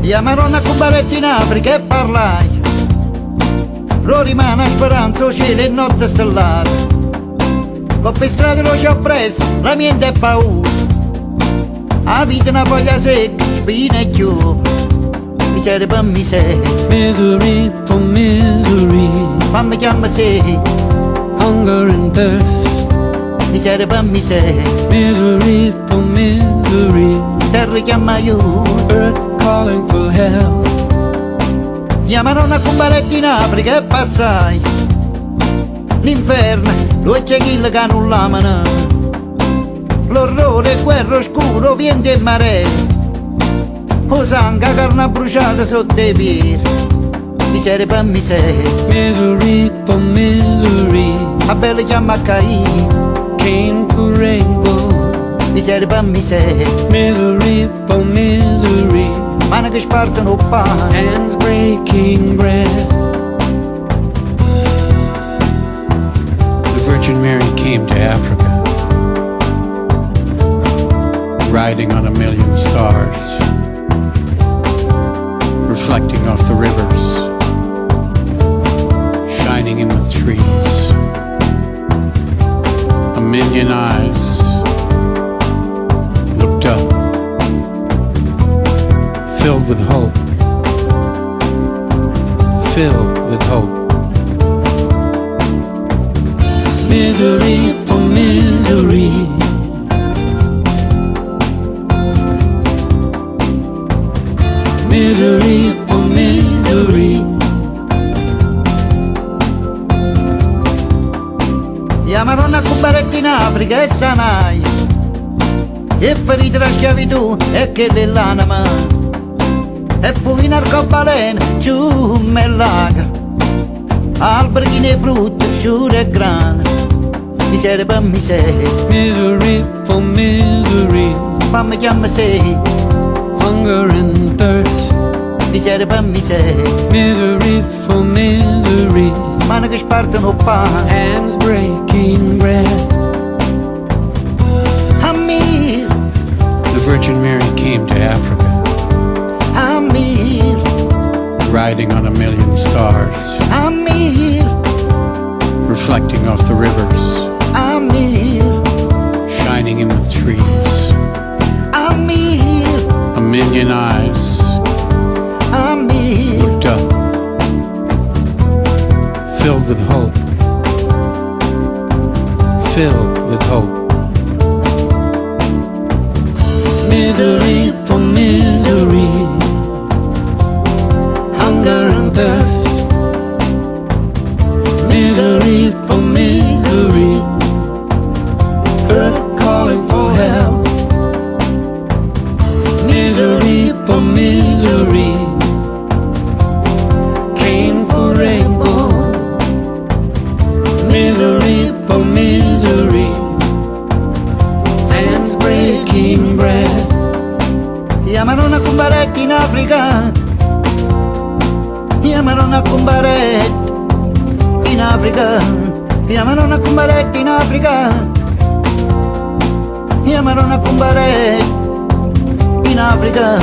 Io marònna accumparètte in Africa e parlai. Lo rimane a speranza, cielo e notte stellata. Con per strada lo c'ho presso, la mente è paura. La vita è una foglia secca, spina e chiusa. Miseria per miseria, Misery for misery, fammi chiamare se. hunger and thirst. Miseria per miseria, Misery for misery, terra chiama aiuto. earth calling for help. Io marònna accumparètte in Africa e passai. L'inferno, lo c'è chi che non l'amano. L'orrore, guerra oscuro, vento e mare. O sangue, carne bruciata sotto i piedi. Miseria per miseria, Misery for misery, a bella chiama a caire. Cain for rainbow. Miseria per miseria, Misery for misery, mani che spartano pane. hands breaking bread. The Virgin Mary came to Africa, riding on a million stars, reflecting off the rivers, shining in the trees. A million eyes looked up, filled with hope, filled with hope. Misery for misery, misery for misery. Io marònna accumparètte in Africa e sanai. E ferita la schiavitù e che dell'anima. E fu in arcobaleno, giù me laga. Alberi e frutti, giù e grana. Miseria per miseria, Misery for misery, fammi chiamare se. hunger and thirst. Miseria per miseria, Misery for misery, mani che spartano pane. hands breaking bread. Amir, The Virgin Mary came to Africa, Amir, riding on a million stars, Amir, reflecting off the rivers, Amir, shining in the trees. Amir, A million eyes Amir, looked up, filled with hope, filled with hope. Misery for misery, hunger and thirst. Misery for misery, earth calling for help. Misery for misery, Cain for rainbow. Misery for misery, hands breaking bread. Io marònna accumparètte in Africa. Io marònna accumparètte in Africa. Io marònna accumparètte in Africa. Io marònna accumparètte in Africa.